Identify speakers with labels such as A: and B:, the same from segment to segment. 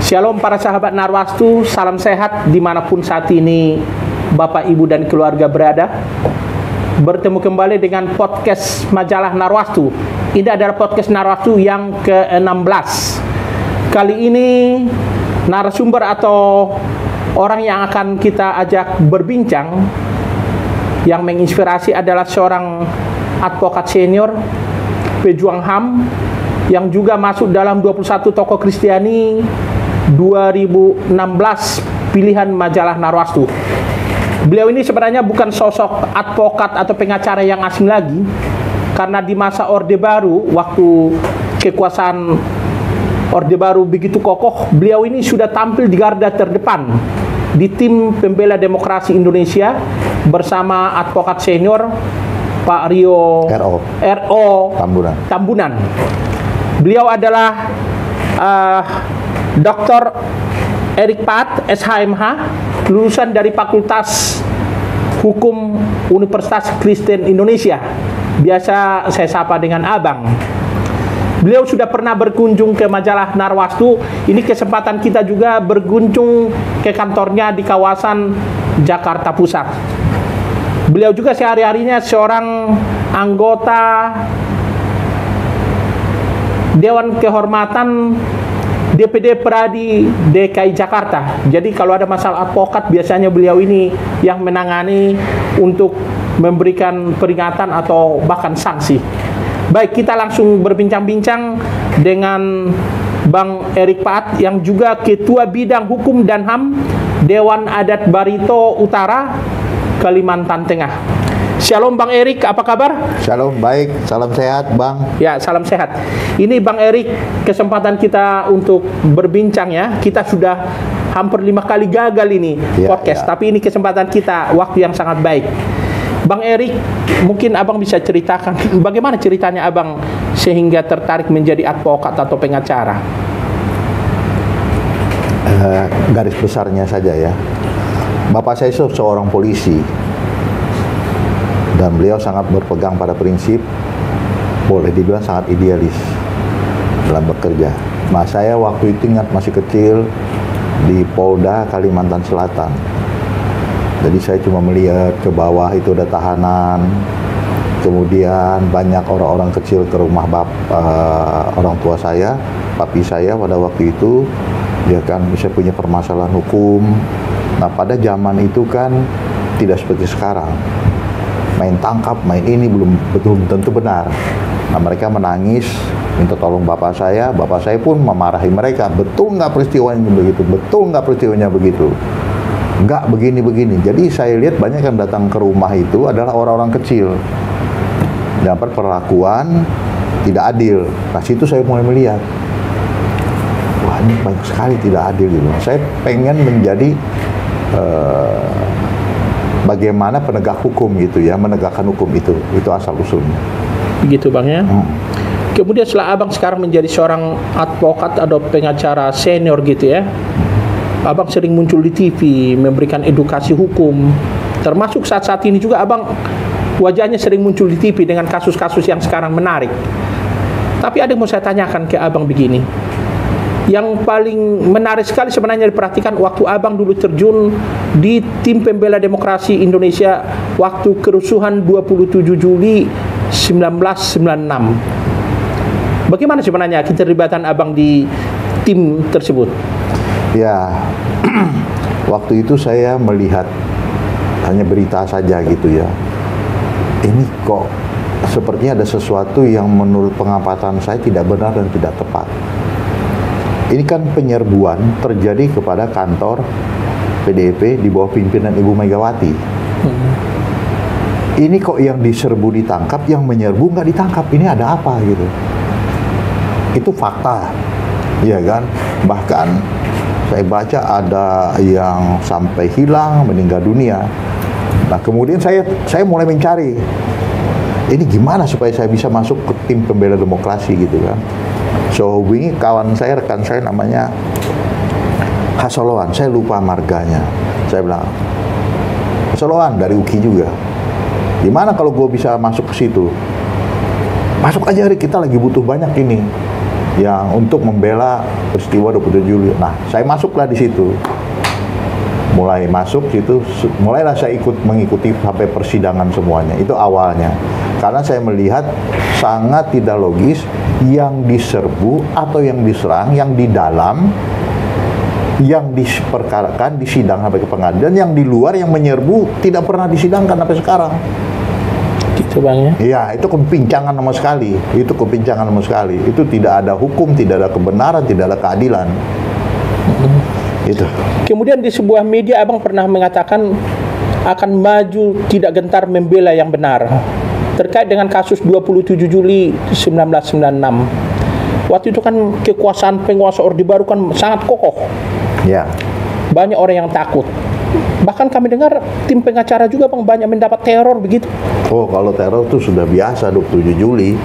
A: Shalom para sahabat Narwastu, salam sehat dimanapun saat ini Bapak, Ibu, dan keluarga berada. Bertemu kembali dengan podcast majalah Narwastu. Ini adalah podcast Narwastu yang ke-16. Kali ini narasumber atau orang yang akan kita ajak berbincang yang menginspirasi adalah seorang advokat senior, pejuang HAM, yang juga masuk dalam 21 tokoh Kristiani 2016 pilihan majalah Narwastu. Beliau ini sebenarnya bukan sosok advokat atau pengacara yang asing lagi, karena di masa Orde Baru, waktu kekuasaan Orde Baru begitu kokoh, beliau ini sudah tampil di garda terdepan di tim pembela demokrasi Indonesia bersama advokat senior Pak Rio RO Tambunan. Beliau adalah Dr. Erik Paat, SHMH, lulusan dari Fakultas Hukum Universitas Kristen Indonesia. Biasa saya sapa dengan Abang. Beliau sudah pernah berkunjung ke majalah Narwastu. Ini kesempatan kita juga berkunjung ke kantornya di kawasan Jakarta Pusat. Beliau juga sehari-harinya seorang anggota Dewan Kehormatan DPD Pradi DKI Jakarta. Jadi kalau ada masalah advokat, biasanya beliau ini yang menangani untuk memberikan peringatan atau bahkan sanksi. Baik, kita langsung berbincang-bincang dengan Bang Erik Paat yang juga Ketua Bidang Hukum dan HAM Dewan Adat Barito Utara, Kalimantan Tengah. Shalom Bang Erik, apa kabar?
B: Shalom, baik. Salam sehat, Bang.
A: Ya, salam sehat. Ini Bang Erik, kesempatan kita untuk berbincang ya. Kita sudah hampir 5 kali gagal ini podcast, tapi ini kesempatan kita, waktu yang sangat baik. Bang Erik, mungkin Abang bisa ceritakan bagaimana ceritanya Abang sehingga tertarik menjadi advokat atau pengacara?
B: Garis besarnya saja ya. Bapak saya seorang polisi. Dan beliau sangat berpegang pada prinsip, boleh dibilang sangat idealis dalam bekerja. Nah, saya waktu itu ingat masih kecil di Polda Kalimantan Selatan. Jadi saya cuma melihat ke bawah itu ada tahanan, kemudian banyak orang-orang kecil ke rumah orang tua saya, papi saya pada waktu itu, dia kan bisa punya permasalahan hukum. Nah, pada zaman itu kan tidak seperti sekarang. Main tangkap, main ini belum tentu benar. Nah, mereka menangis, minta tolong bapak saya pun memarahi mereka. Betul nggak peristiwanya begitu? Betul nggak peristiwanya begitu? Nggak begini-begini. Jadi saya lihat banyak yang datang ke rumah itu adalah orang-orang kecil. Dapat perlakuan tidak adil. Nah, situ saya mulai melihat, wah, ini banyak sekali tidak adil gitu. Saya pengen menjadi bagaimana penegak hukum gitu ya, menegakkan hukum itu asal usulnya. Begitu Bang ya.
A: Kemudian setelah Abang sekarang menjadi seorang advokat atau pengacara senior gitu ya, Abang sering muncul di TV memberikan edukasi hukum. Termasuk saat-saat ini juga Abang wajahnya sering muncul di TV dengan kasus-kasus yang sekarang menarik. Tapi ada yang mau saya tanyakan ke Abang begini. Yang paling menarik sekali sebenarnya diperhatikan waktu Abang dulu terjun di tim pembela demokrasi Indonesia waktu kerusuhan 27 Juli 1996. Bagaimana sebenarnya keterlibatan Abang di tim tersebut?
B: Ya, waktu itu saya melihat hanya berita saja gitu ya. Ini kok sepertinya ada sesuatu yang menurut pengamatan saya tidak benar dan tidak tepat. Ini kan penyerbuan terjadi kepada kantor PDIP di bawah pimpinan Ibu Megawati. Ini kok yang diserbu ditangkap, yang menyerbu nggak ditangkap. Ini ada apa gitu? Itu fakta, ya kan? Bahkan saya baca ada yang sampai hilang, meninggal dunia. Nah, kemudian saya mulai mencari, ini gimana supaya saya bisa masuk ke tim pembela demokrasi gitu kan? So, hubungi kawan saya, rekan saya namanya Hasoloan, saya lupa marganya. Saya bilang, Hasoloan dari UKI juga. Gimana kalau gue bisa masuk ke situ? Masuk aja, Rik, kita lagi butuh banyak ini. yang untuk membela peristiwa 27 Juli. Nah, saya masuklah di situ. Mulai masuk situ, mulailah saya mengikuti sampai persidangan semuanya. Itu awalnya. Karena saya melihat sangat tidak logis yang diserbu atau yang diserang, yang di dalam, yang diperkarakan, disidang sampai ke pengadilan, yang di luar yang menyerbu tidak pernah disidangkan sampai sekarang.
A: Gitu Bang ya?
B: Iya, itu kepincangan sama sekali. Itu kepincangan sama sekali. Itu tidak ada hukum, tidak ada kebenaran, tidak ada keadilan. Itu.
A: Kemudian di sebuah media Abang pernah mengatakan akan maju tidak gentar membela yang benar terkait dengan kasus 27 Juli 1996. Waktu itu kan kekuasaan penguasa Orde Baru kan sangat kokoh.
B: Ya.
A: Banyak orang yang takut. Bahkan kami dengar tim pengacara juga Bang banyak mendapat teror begitu.
B: Oh, kalau teror itu sudah biasa 27 Juli.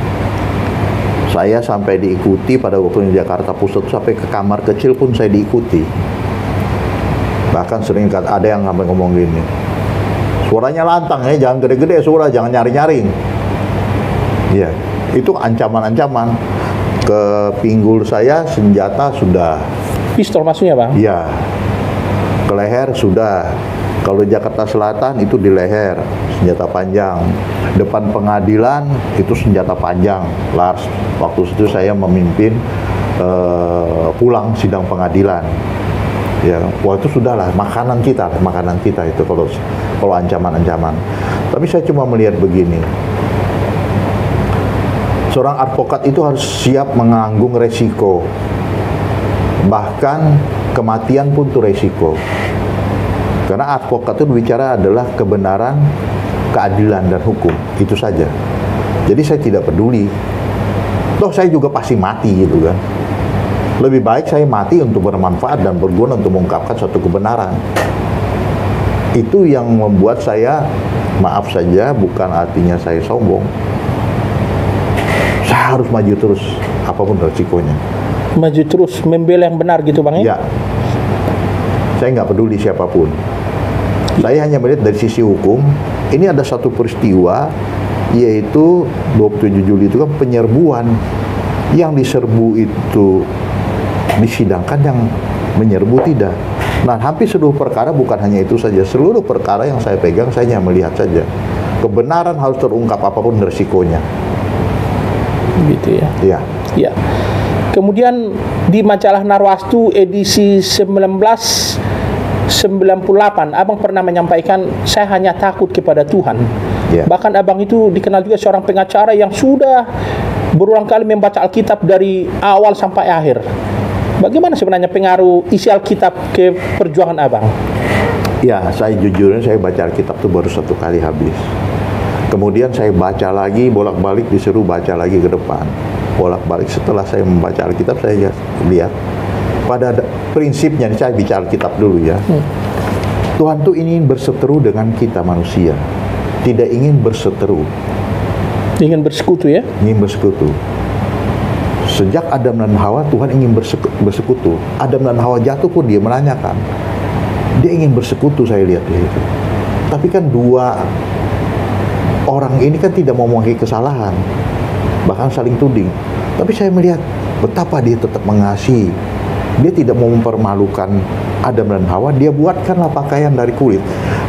B: Saya sampai diikuti pada waktu di Jakarta Pusat, sampai ke kamar kecil pun saya diikuti. Bahkan sering ada yang sampai ngomong gini, suaranya lantang ya, jangan gede-gede suara, jangan nyari-nyaring. Ya, itu ancaman-ancaman. Ke pinggul saya senjata sudah.
A: Pistol maksudnya Bang?
B: Iya. Ke leher sudah. Kalau Jakarta Selatan itu di leher, senjata panjang. Depan pengadilan itu senjata panjang. Lars, waktu itu saya memimpin pulang sidang pengadilan. Ya, waktu itu sudahlah makanan kita itu kalau ancaman-ancaman. Tapi saya cuma melihat begini. Seorang advokat itu harus siap menanggung resiko. Bahkan kematian pun itu resiko. Karena advokat itu bicara adalah kebenaran, keadilan, dan hukum. Itu saja. Jadi saya tidak peduli. Toh saya juga pasti mati gitu kan. Lebih baik saya mati untuk bermanfaat dan berguna untuk mengungkapkan suatu kebenaran. Itu yang membuat saya, maaf saja, bukan artinya saya sombong. Saya harus maju terus, apapun resikonya.
A: Maju terus, membela yang benar gitu Bang ya?
B: Ya. Saya nggak peduli siapapun. Saya hanya melihat dari sisi hukum, ini ada satu peristiwa, yaitu 27 Juli itu kan penyerbuan. Yang diserbu itu disidangkan, yang menyerbu tidak. Nah, hampir seluruh perkara bukan hanya itu saja. Seluruh perkara yang saya pegang, saya hanya melihat saja. Kebenaran harus terungkap apapun resikonya.
A: Gitu ya?
B: Iya.
A: Ya. Kemudian di majalah Narwastu edisi 1998, Abang pernah menyampaikan, saya hanya takut kepada Tuhan.
B: Ya.
A: Bahkan Abang itu dikenal juga seorang pengacara yang sudah berulang kali membaca Alkitab dari awal sampai akhir. Bagaimana sebenarnya pengaruh isi Alkitab ke perjuangan Abang?
B: Ya, saya jujurnya saya baca Alkitab itu baru 1 kali habis. Kemudian saya baca lagi, bolak-balik disuruh baca lagi ke depan. Bolak-balik setelah saya membaca Alkitab, saya lihat pada prinsipnya, saya bicara Alkitab dulu ya. Tuhan tuh ingin berseteru dengan kita manusia, tidak ingin berseteru.
A: Ingin bersekutu ya?
B: Ingin bersekutu. Sejak Adam dan Hawa, Tuhan ingin bersekutu. Adam dan Hawa jatuh pun dia menanyakan. Dia ingin bersekutu, saya lihat di situ. Tapi kan dua orang ini kan tidak mau mengakui kesalahan, bahkan saling tuding. Tapi saya melihat betapa dia tetap mengasihi. Dia tidak mau mempermalukan Adam dan Hawa. Dia buatkanlah pakaian dari kulit.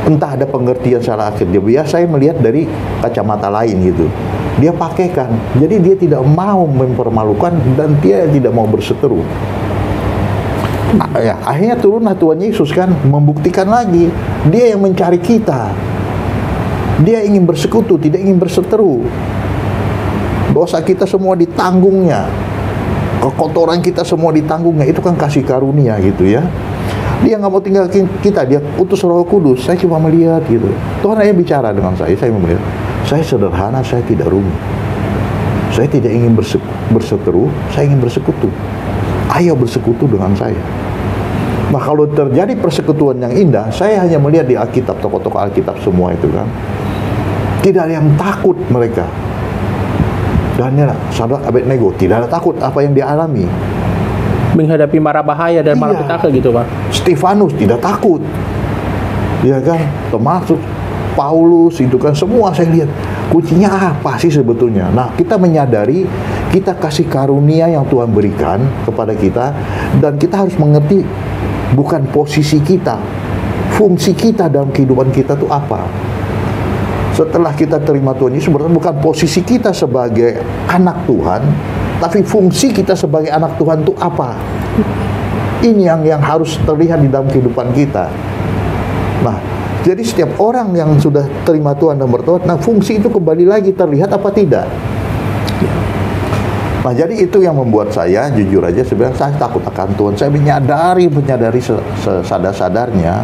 B: Entah ada pengertian salah akhir dia. Biar saya melihat dari kacamata lain gitu. Dia pakaikan. Jadi dia tidak mau mempermalukan dan dia tidak mau berseteru. Nah, ya, akhirnya turunlah Tuhan Yesus kan, membuktikan lagi dia yang mencari kita. Dia ingin bersekutu, tidak ingin berseteru. Dosa kita semua ditanggungnya, kekotoran kita semua ditanggungnya. Itu kan kasih karunia gitu ya. Dia nggak mau tinggal kita, dia utus Roh Kudus. Saya cuma melihat gitu. Tuhan hanya bicara dengan saya melihat. Saya sederhana, saya tidak rumit. Saya tidak ingin berseteru, saya ingin bersekutu. Ayo bersekutu dengan saya. Nah, kalau terjadi persekutuan yang indah, saya hanya melihat di Alkitab, tokoh-tokoh Alkitab semua itu kan. Tidak ada yang takut mereka. Daniel, Sadrak, Abednego, tidak ada takut apa yang dia alami.
A: Menghadapi mara bahaya dan malapetaka gitu Pak.
B: Stefanus tidak takut. Ya kan, termasuk Paulus itu kan, semua saya lihat. Kuncinya apa sih sebetulnya? Nah, kita menyadari Kita kasih karunia yang Tuhan berikan kepada kita, dan kita harus mengerti bukan posisi kita, fungsi kita dalam kehidupan kita itu apa. Setelah kita terima Tuhan Yesus, berarti bukan posisi kita sebagai anak Tuhan, tapi fungsi kita sebagai anak Tuhan itu apa. Ini yang harus terlihat di dalam kehidupan kita. Nah, jadi setiap orang yang sudah terima Tuhan dan bertobat, nah fungsi itu kembali lagi terlihat apa tidak. Nah, jadi itu yang membuat saya, jujur aja sebenarnya saya takut akan Tuhan. Saya menyadari sadar-sadarnya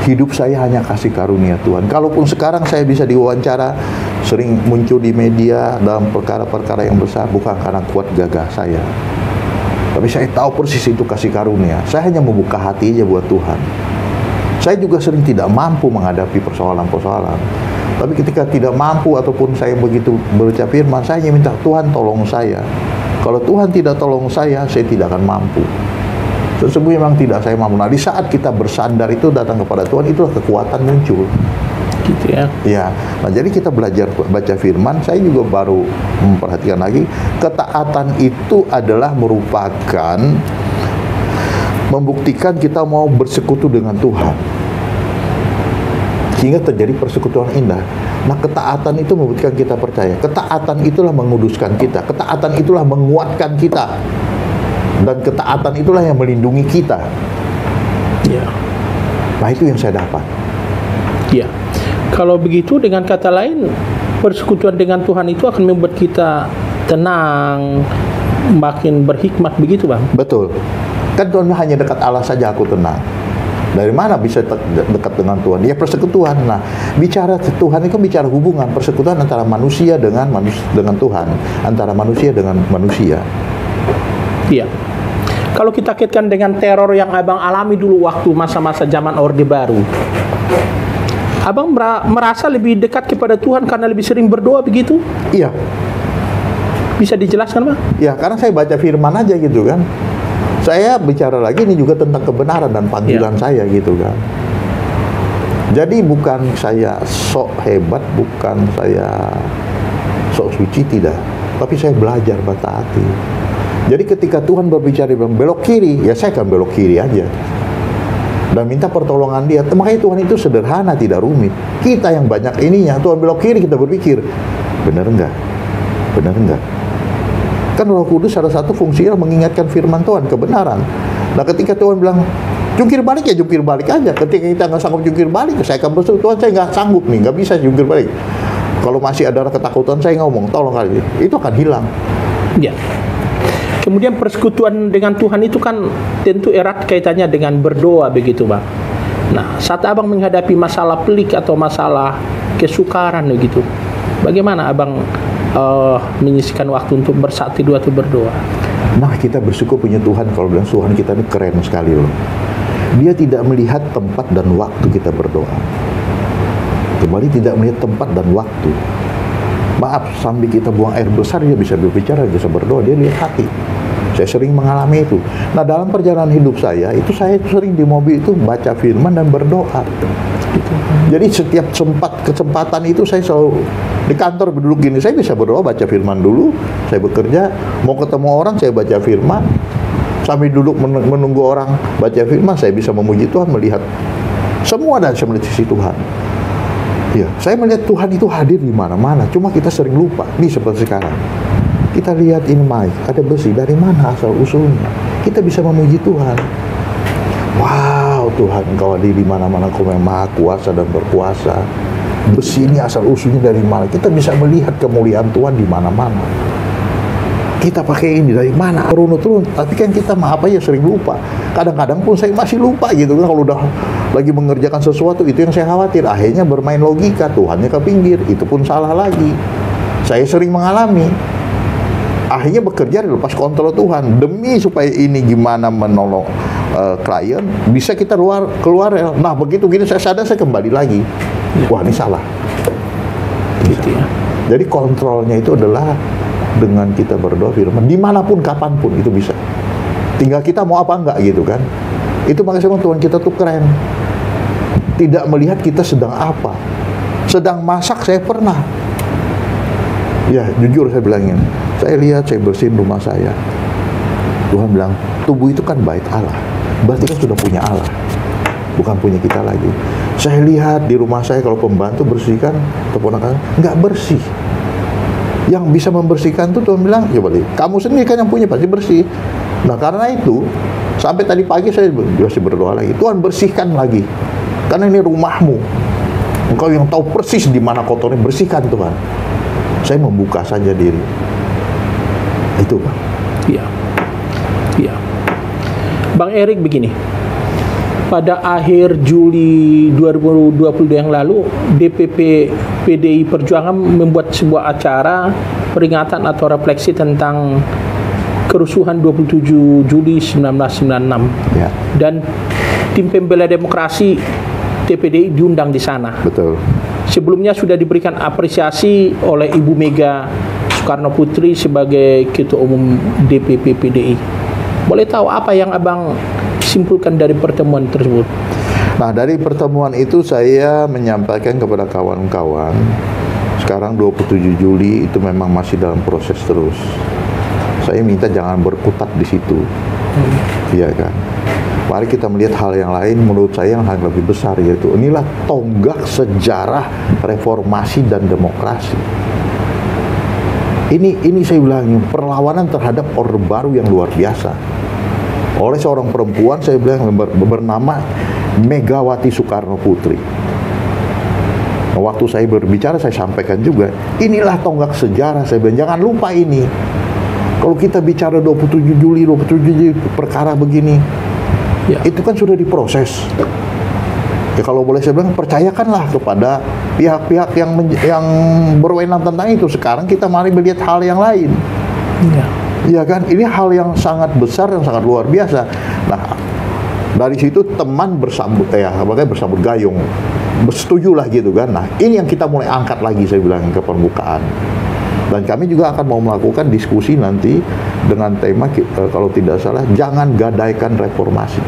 B: hidup saya hanya kasih karunia Tuhan. Kalaupun sekarang saya bisa diwawancara, sering muncul di media dalam perkara-perkara yang besar, bukan karena kuat gagah saya, tapi saya tahu persis itu kasih karunia. Saya hanya membuka hati aja buat Tuhan. Saya juga sering tidak mampu menghadapi persoalan-persoalan. Tapi ketika tidak mampu ataupun saya begitu baca firman, saya hanya minta Tuhan tolong saya. Kalau Tuhan tidak tolong saya tidak akan mampu. Sesungguhnya memang tidak saya mampu. Nah, di saat kita bersandar itu datang kepada Tuhan, itulah kekuatan muncul.
A: Gitu ya.
B: Ya. Nah, jadi kita belajar baca firman, saya juga baru memperhatikan lagi, ketaatan itu adalah merupakan membuktikan kita mau bersekutu dengan Tuhan, sehingga terjadi persekutuan indah. Nah, ketaatan itu membuktikan kita percaya. Ketaatan itulah menguduskan kita. Ketaatan itulah menguatkan kita. Dan ketaatan itulah yang melindungi kita.
A: Ya.
B: Nah, itu yang saya dapat.
A: Ya. Kalau begitu, dengan kata lain, persekutuan dengan Tuhan itu akan membuat kita tenang, makin berhikmat, begitu Bang?
B: Betul. Kan Tuhan hanya dekat Allah saja aku tenang. Dari mana bisa dekat dengan Tuhan? Ya persekutuan. Nah, bicara Tuhan itu bicara hubungan, persekutuan antara manusia dengan Tuhan, antara manusia dengan manusia.
A: Iya. Kalau kita kaitkan dengan teror yang Abang alami dulu waktu masa-masa zaman Orde Baru, Abang merasa lebih dekat kepada Tuhan karena lebih sering berdoa begitu?
B: Iya.
A: Bisa dijelaskan, Bang?
B: Ya, karena saya baca firman aja gitu kan. Saya bicara lagi ini juga tentang kebenaran dan panggilan saya gitu kan. Jadi bukan saya sok hebat, bukan saya sok suci, tidak. Tapi saya belajar bertaati. Jadi ketika Tuhan berbicara bilang belok kiri, ya saya akan belok kiri aja. Dan minta pertolongan Dia. Makanya Tuhan itu sederhana, tidak rumit. Kita yang banyak ininya, Tuhan belok kiri kita berpikir, benar enggak? Benar enggak? Kan Roh Kudus salah satu fungsinya mengingatkan firman Tuhan, kebenaran. Nah, ketika Tuhan bilang jungkir balik, ya jungkir balik aja. Ketika kita nggak sanggup jungkir balik, saya akan berseru, Tuhan saya nggak sanggup nih, nggak bisa jungkir balik. Kalau masih ada ketakutan, saya ngomong, tolong kali itu akan hilang.
A: Ya. Kemudian persekutuan dengan Tuhan itu kan tentu erat kaitannya dengan berdoa begitu Bang. Nah, saat Abang menghadapi masalah pelik atau masalah kesukaran begitu, bagaimana Abang menyisihkan waktu untuk bersatu dua atau berdoa?
B: Nah, kita bersyukur punya Tuhan. Kalau bilang Tuhan kita ini keren sekali loh. Dia tidak melihat tempat dan waktu kita berdoa. Kembali tidak melihat tempat dan waktu. Maaf, sambil kita buang air besar dia bisa berbicara, bisa berdoa. Dia lihat hati. Saya sering mengalami itu. Nah, dalam perjalanan hidup saya sering di mobil itu baca firman dan berdoa. Gitu. Jadi setiap kesempatan itu saya selalu di kantor duduk gini, saya bisa berdoa, baca firman dulu. Saya bekerja, mau ketemu orang saya baca firman. Sambil duduk menunggu orang baca firman, saya bisa memuji Tuhan, melihat semua dan saya melihat sisi Tuhan. Ya, saya melihat Tuhan itu hadir di mana-mana. Cuma kita sering lupa. Nih seperti sekarang. Kita lihat ini mic, ada besi, dari mana asal usulnya? Kita bisa memuji Tuhan. Wow, Tuhan Engkau hadir di mana-mana, Engkau memang Maha Kuasa dan berkuasa. Besi ini asal usulnya dari mana? Kita bisa melihat kemuliaan Tuhan di mana-mana. Kita pakai ini dari mana? Turun. Tapi kan kita maaf aja sering lupa. Kadang-kadang pun saya masih lupa gitu kan, kalau udah lagi mengerjakan sesuatu, itu yang saya khawatir. Akhirnya bermain logika, Tuhannya ke pinggir, itu pun salah lagi. Saya sering mengalami. Akhirnya bekerja dilepas kontrol Tuhan demi supaya ini gimana menolong klien, bisa kita keluar. Nah, begitu gini saya sadar, saya kembali lagi. Wah, ini salah.
A: Gitu ya.
B: Jadi kontrolnya itu adalah dengan kita berdoa firman dimanapun kapanpun itu bisa. Tinggal kita mau apa enggak gitu kan. Itu makanya Tuhan kita tuh keren. Tidak melihat kita sedang apa. Sedang masak saya pernah. Ya, jujur saya bilangin. Saya lihat, saya bersihin rumah saya. Tuhan bilang, tubuh itu kan bait Allah. Berarti kan sudah punya Allah, bukan punya kita lagi. Saya lihat di rumah saya, kalau pembantu bersihkan, atau ponakan, nggak bersih. Yang bisa membersihkan tuh Tuhan bilang, ya boleh, kamu sendiri kan yang punya, pasti bersih. Nah karena itu, sampai tadi pagi saya masih berdoa lagi, Tuhan bersihkan lagi. Karena ini rumahmu. Engkau yang tahu persis di mana kotornya, bersihkan Tuhan. Saya membuka saja diri. Itu Bang.
A: Iya. Iya. Bang Erik begini. Pada akhir Juli 2022 yang lalu, DPP PDI Perjuangan membuat sebuah acara peringatan atau refleksi tentang kerusuhan 27 Juli 1996.
B: Ya.
A: Dan tim pembela demokrasi TPDI diundang di sana.
B: Betul.
A: Sebelumnya sudah diberikan apresiasi oleh Ibu Mega Soekarno Putri sebagai Ketua Umum DPP PDI. Boleh tahu apa yang Abang simpulkan dari pertemuan tersebut?
B: Nah, dari pertemuan itu saya menyampaikan kepada kawan-kawan, sekarang 27 Juli itu memang masih dalam proses terus. Saya minta jangan berkutat di situ. Iya kan? Mari kita melihat hal yang lain, menurut saya yang lebih besar, yaitu inilah tonggak sejarah reformasi dan demokrasi. Ini saya bilang perlawanan terhadap Orde Baru yang luar biasa. Oleh seorang perempuan, saya bilang bernama Megawati Soekarno Putri. Nah, waktu saya berbicara, saya sampaikan juga, inilah tonggak sejarah. Saya bilang, jangan lupa ini. Kalau kita bicara 27 Juli perkara begini, ya, itu kan sudah diproses. Ya, kalau boleh saya bilang, percayakanlah kepada pihak-pihak yang berwenang tentang itu. Sekarang kita mari melihat hal yang lain.
A: Ya.
B: Ya kan, ini hal yang sangat besar, yang sangat luar biasa. Nah, dari situ teman bersambut gayung, bersetujulah gitu kan. Nah, ini yang kita mulai angkat lagi, saya bilang, ke permukaan. Dan kami juga akan mau melakukan diskusi nanti dengan tema, kalau tidak salah, jangan gadaikan reformasi.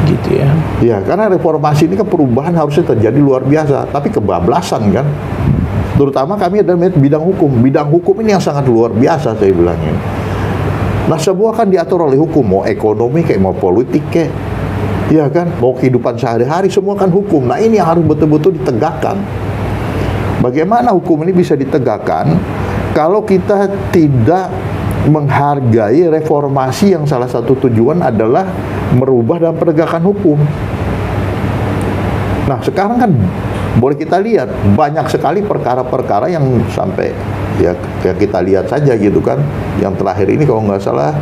A: Gitu ya.
B: Ya, karena reformasi ini kan perubahan harusnya terjadi luar biasa, tapi kebablasan kan. Terutama kami ada bidang hukum. Bidang hukum ini yang sangat luar biasa, saya bilangin. Nah, semua kan diatur oleh hukum, mau ekonomi kayak mau politik kayak, ya kan, mau kehidupan sehari-hari, semua kan hukum. Nah, ini yang harus betul-betul ditegakkan. Bagaimana hukum ini bisa ditegakkan kalau kita tidak menghargai reformasi yang salah satu tujuan adalah merubah dan penegakan hukum. Nah, sekarang kan boleh kita lihat banyak sekali perkara-perkara yang sampai ya kita lihat saja gitu kan. Yang terakhir ini kalau nggak salah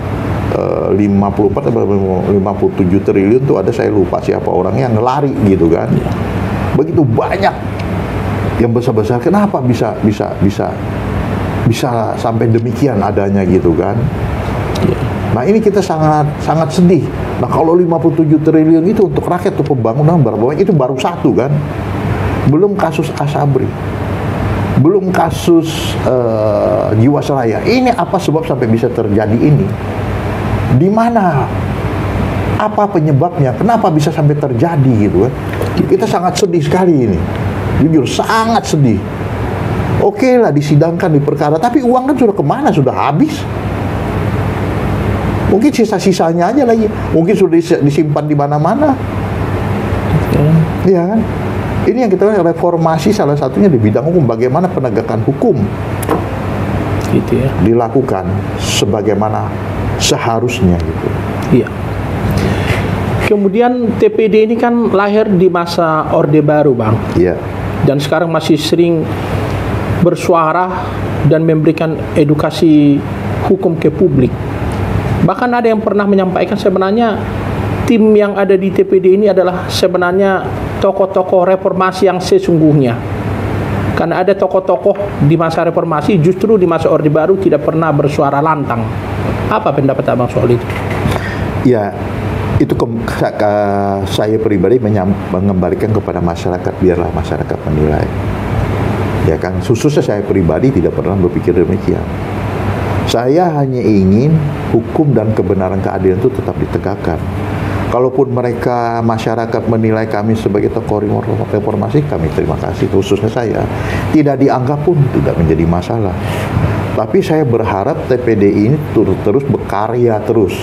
B: 54 atau 57 triliun tuh ada, saya lupa siapa orangnya, yang lari gitu kan. Begitu banyak yang besar-besar, kenapa bisa sampai demikian adanya gitu kan. Nah, ini kita sangat sedih. Nah, kalau 57 triliun itu untuk rakyat, untuk pembangunan berapa banyak, itu baru satu kan. Belum kasus Asabri, belum kasus Jiwasraya. Ini apa sebab sampai bisa terjadi ini? Di mana? Apa penyebabnya? Kenapa bisa sampai terjadi gitu kan? Kita sangat sedih sekali ini. Jujur, sangat sedih. Oke lah disidangkan di perkara, tapi uang kan sudah kemana? Sudah habis. Mungkin sisa-sisanya aja lagi. Mungkin sudah disimpan di mana-mana. Iya kan? Ini yang kita lihat, reformasi salah satunya di bidang hukum. Bagaimana penegakan hukum
A: gitu ya
B: dilakukan sebagaimana seharusnya gitu.
A: Iya. Kemudian TPD ini kan lahir di masa Orde Baru, Bang.
B: Iya.
A: Dan sekarang masih sering bersuara dan memberikan edukasi hukum ke publik. Bahkan ada yang pernah menyampaikan sebenarnya tim yang ada di TPD ini adalah sebenarnya tokoh-tokoh reformasi yang sesungguhnya. Karena ada tokoh-tokoh di masa reformasi justru di masa Orde Baru tidak pernah bersuara lantang. Apa pendapat Abang soal itu?
B: Ya, itu saya pribadi mengembalikan kepada masyarakat, biarlah masyarakat menilai. Ya kan, khususnya saya pribadi tidak pernah berpikir demikian. Saya hanya ingin hukum dan kebenaran keadilan itu tetap ditegakkan. Kalaupun mereka, masyarakat menilai kami sebagai tokoh reformasi, kami terima kasih, khususnya saya. Tidak dianggap pun tidak menjadi masalah. Tapi saya berharap TPDI ini terus berkarya terus.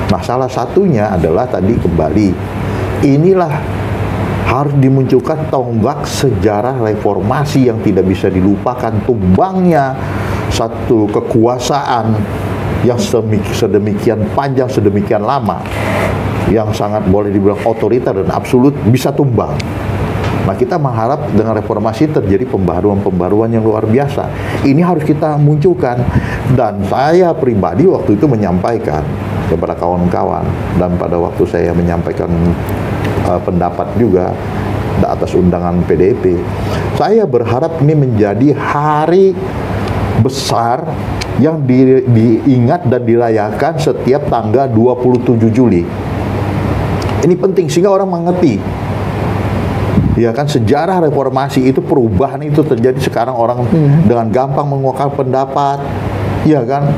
B: Nah, salah satunya adalah tadi kembali, inilah harus dimunculkan tonggak sejarah reformasi yang tidak bisa dilupakan, tumbangnya satu kekuasaan yang sedemikian panjang, sedemikian lama, yang sangat boleh dibilang otoriter dan absolut bisa tumbang. Nah, kita mengharap dengan reformasi terjadi pembaruan-pembaruan yang luar biasa. Ini harus kita munculkan. Dan saya pribadi waktu itu menyampaikan kepada kawan-kawan, dan pada waktu saya menyampaikan pendapat juga atas undangan PDIP, saya berharap ini menjadi hari besar yang diingat dan dirayakan setiap tanggal 27 Juli. Ini penting sehingga orang mengerti. Ya kan, sejarah reformasi itu, perubahan itu terjadi. Sekarang orang dengan gampang mengeluarkan pendapat, ya kan,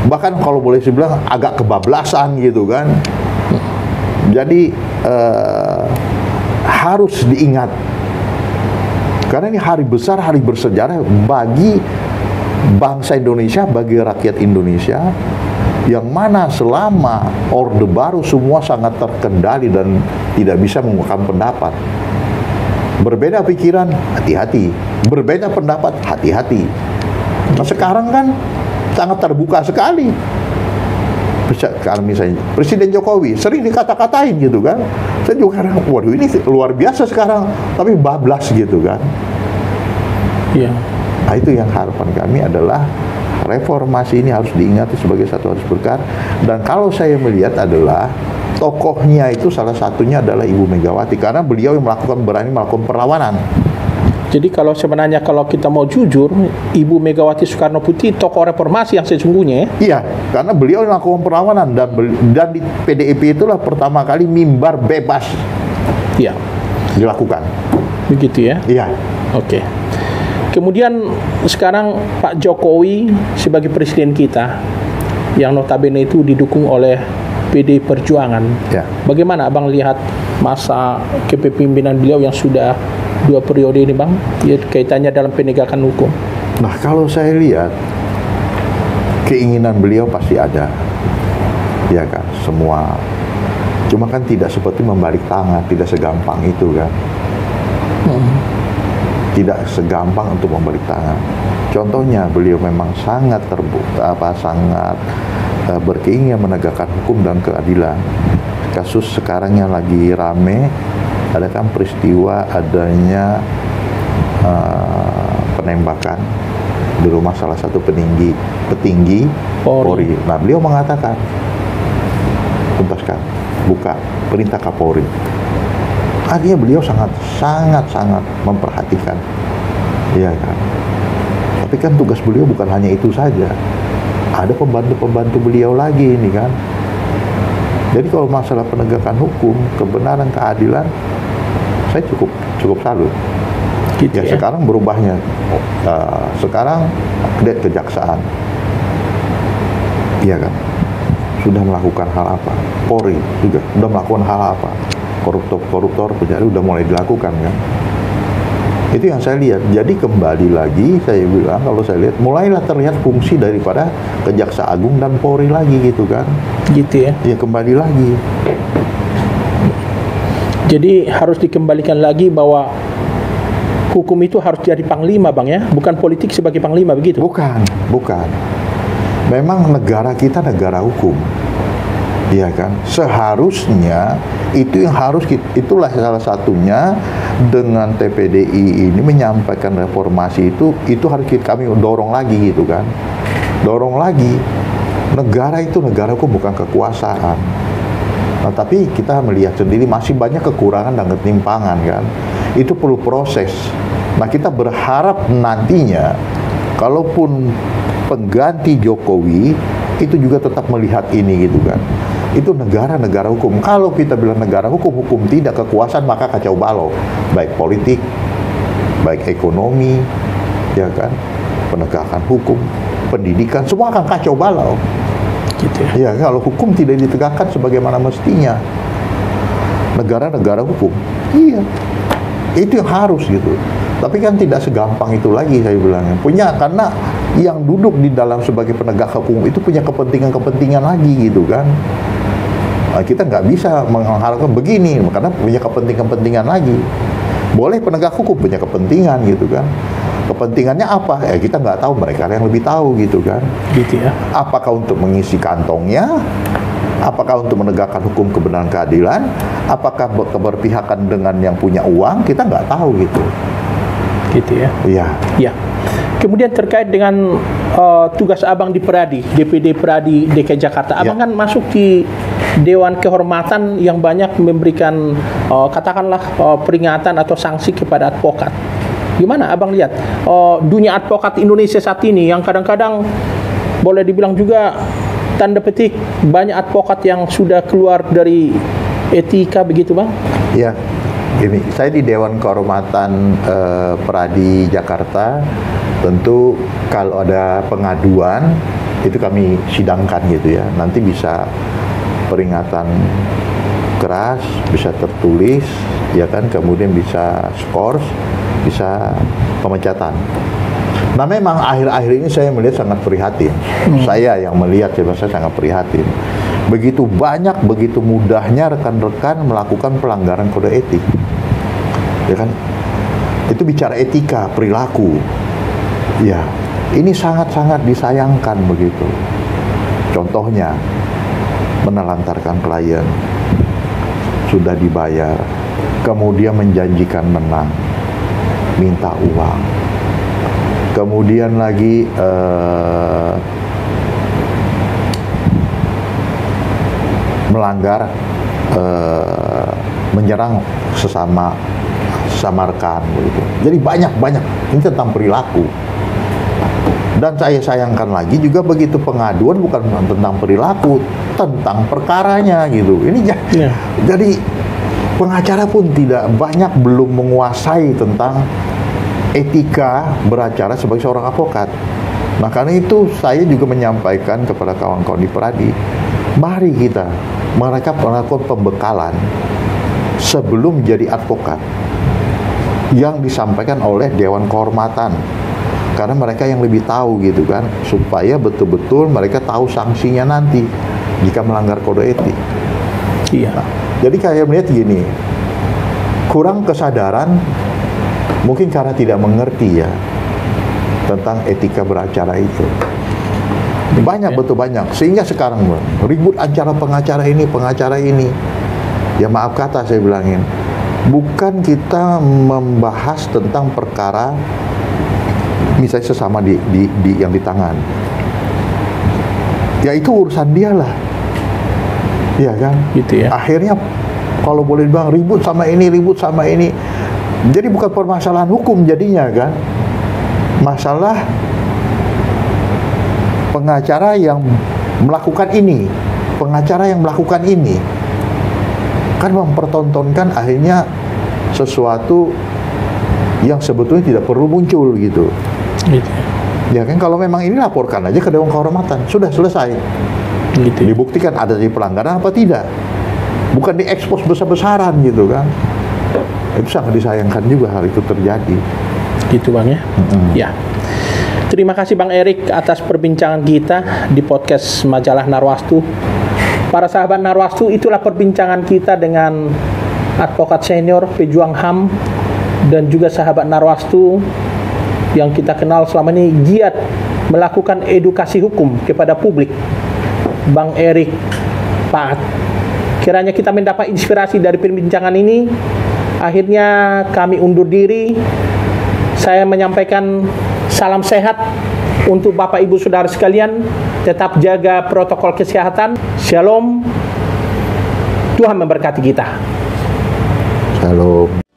B: bahkan kalau boleh dibilang agak kebablasan gitu kan. Jadi harus diingat karena ini hari besar, hari bersejarah bagi bangsa Indonesia, bagi rakyat Indonesia, yang mana selama Orde Baru semua sangat terkendali dan tidak bisa mengeluarkan pendapat. Berbeda pikiran, hati-hati. Berbeda pendapat, hati-hati. Nah, sekarang kan sangat terbuka sekali. Misalnya Presiden Jokowi sering dikata-katain gitu kan. Saya juga kadang, waduh ini luar biasa sekarang, tapi bablas gitu kan.
A: Iya.
B: Nah, itu yang harapan kami adalah reformasi ini harus diingati sebagai satu harus berkar. Dan kalau saya melihat adalah tokohnya itu salah satunya adalah Ibu Megawati, karena beliau yang berani melakukan perlawanan.
A: Jadi kalau sebenarnya kalau kita mau jujur, Ibu Megawati Soekarno Putri tokoh reformasi yang sesungguhnya ya?
B: Iya, karena beliau yang melakukan perlawanan, dan di PDIP itulah pertama kali mimbar bebas
A: Iya.
B: dilakukan.
A: Begitu ya?
B: Iya.
A: Oke. Kemudian sekarang Pak Jokowi sebagai presiden kita, yang notabene itu didukung oleh PD Perjuangan.
B: Ya.
A: Bagaimana Abang lihat masa kepemimpinan beliau yang sudah 2 periode ini, Bang? Ya, kaitannya dalam penegakan hukum.
B: Nah, kalau saya lihat keinginan beliau pasti ada, ya kan, semua. Cuma kan tidak seperti membalik tangan, tidak segampang itu kan. Tidak segampang untuk membalik tangan. Contohnya beliau memang sangat terbuka, sangat berkeinginan menegakkan hukum dan keadilan. Kasus sekarang yang lagi rame, ada kan peristiwa adanya penembakan di rumah salah satu petinggi Polri. Nah, beliau mengatakan, tuntaskan, buka, perintah Kapolri. Artinya beliau sangat memperhatikan, ya kan. Tapi kan tugas beliau bukan hanya itu saja. Ada pembantu-pembantu beliau lagi ini kan. Jadi kalau masalah penegakan hukum, kebenaran, keadilan, saya cukup salut.
A: Gitu ya.
B: Sekarang berubahnya. Sekarang kejaksaan, iya kan, sudah melakukan hal apa? Polri juga sudah melakukan hal apa? Koruptor penjara udah mulai dilakukan kan. Itu yang saya lihat. Jadi kembali lagi saya bilang, kalau saya lihat mulailah terlihat fungsi daripada Kejaksaan Agung dan Polri lagi gitu kan.
A: Gitu ya.
B: Ya, kembali lagi.
A: Jadi harus dikembalikan lagi bahwa hukum itu harus jadi panglima, Bang ya, bukan politik sebagai panglima begitu.
B: Bukan. Memang negara kita negara hukum. Iya kan? Seharusnya itulah salah satunya dengan TPDI ini menyampaikan reformasi itu harus kami dorong lagi gitu kan. Dorong lagi. Negara itu negara hukum, bukan kekuasaan. Nah, tapi kita melihat sendiri masih banyak kekurangan dan ketimpangan kan. Itu perlu proses. Nah, kita berharap nantinya kalaupun pengganti Jokowi itu juga tetap melihat ini gitu kan. Itu negara hukum. Kalau kita bilang negara hukum tidak kekuasaan, maka kacau balau. Baik politik, baik ekonomi, ya kan, penegakan hukum, pendidikan, semua akan kacau balau.
A: Gitu
B: Ya,
A: ya.
B: kalau hukum tidak ditegakkan sebagaimana mestinya, negara hukum. Iya. Itu yang harus gitu. Tapi kan tidak segampang itu lagi saya bilangnya. Karena yang duduk di dalam sebagai penegak hukum itu punya kepentingan-kepentingan lagi gitu kan. Kita nggak bisa mengharapkan begini, karena punya kepentingan lagi. Boleh penegak hukum punya kepentingan gitu kan. Kepentingannya apa? Ya kita nggak tahu, mereka yang lebih tahu gitu kan.
A: Gitu ya.
B: Apakah untuk mengisi kantongnya? Apakah untuk menegakkan hukum kebenaran keadilan? Apakah keberpihakan dengan yang punya uang? Kita nggak tahu gitu.
A: Gitu ya.
B: Iya.
A: Ya. Kemudian terkait dengan tugas Abang di Peradi, DPD Peradi DKI Jakarta. Abang kan masuk di Dewan Kehormatan yang banyak memberikan katakanlah peringatan atau sanksi kepada advokat. Gimana Abang lihat dunia advokat Indonesia saat ini yang kadang-kadang boleh dibilang juga tanda petik banyak advokat yang sudah keluar dari etika begitu Bang?
B: Iya. Ini saya di Dewan Kehormatan Peradi Jakarta, tentu kalau ada pengaduan itu kami sidangkan gitu ya. Nanti bisa peringatan keras, bisa tertulis, ya kan, kemudian bisa skors, bisa pemecatan. Nah memang akhir-akhir ini saya melihat sangat prihatin. Saya yang melihat, saya sangat prihatin. Begitu banyak, begitu mudahnya rekan-rekan melakukan pelanggaran kode etik. Ya kan? Itu bicara etika, perilaku. Ya, ini sangat-sangat disayangkan begitu. Contohnya, menelantarkan klien, sudah dibayar, kemudian menjanjikan menang, minta uang. Kemudian lagi melanggar, menyerang sesama rekan begitu. Jadi banyak ini tentang perilaku. Dan saya sayangkan lagi juga begitu pengaduan bukan tentang perilaku, tentang perkaranya gitu. Ini jadi pengacara pun belum menguasai tentang etika beracara sebagai seorang advokat. Nah karena itu saya juga menyampaikan kepada kawan-kawan di Peradi, mari mereka melakukan pembekalan sebelum jadi advokat yang disampaikan oleh Dewan Kehormatan, karena mereka yang lebih tahu gitu kan, supaya betul-betul mereka tahu sanksinya nanti jika melanggar kode etik.
A: Iya.
B: Nah, jadi saya melihat gini, kurang kesadaran mungkin karena tidak mengerti ya tentang etika beracara itu. Banyak, betul banyak. Sehingga sekarang ribut acara pengacara ini. Ya maaf kata saya bilangin, bukan kita membahas tentang perkara misalnya sesama yang di tangan. Ya itu urusan dia lah. Iya kan?
A: Gitu ya.
B: Akhirnya kalau boleh bilang ribut sama ini. Jadi bukan permasalahan hukum jadinya kan. Masalah pengacara yang melakukan ini, kan mempertontonkan akhirnya sesuatu yang sebetulnya tidak perlu muncul gitu.
A: Gitu.
B: Ya kan, kalau memang ini laporkan aja ke Dewan Kehormatan, sudah selesai.
A: Gitu.
B: Dibuktikan ada di pelanggaran apa tidak. Bukan diekspos besar-besaran gitu kan. Itu sangat disayangkan juga hal itu terjadi.
A: Gitu Bang ya. Ya. Terima kasih Bang Erik atas perbincangan kita di podcast Majalah Narwastu. Para sahabat Narwastu, itulah perbincangan kita dengan advokat senior, pejuang HAM, dan juga sahabat Narwastu yang kita kenal selama ini giat melakukan edukasi hukum kepada publik, Bang Erik Paat. Kiranya kita mendapat inspirasi dari perbincangan ini. Akhirnya kami undur diri. Saya menyampaikan salam sehat untuk Bapak Ibu Saudara sekalian. Tetap jaga protokol kesehatan. Shalom. Tuhan memberkati kita.
B: Shalom.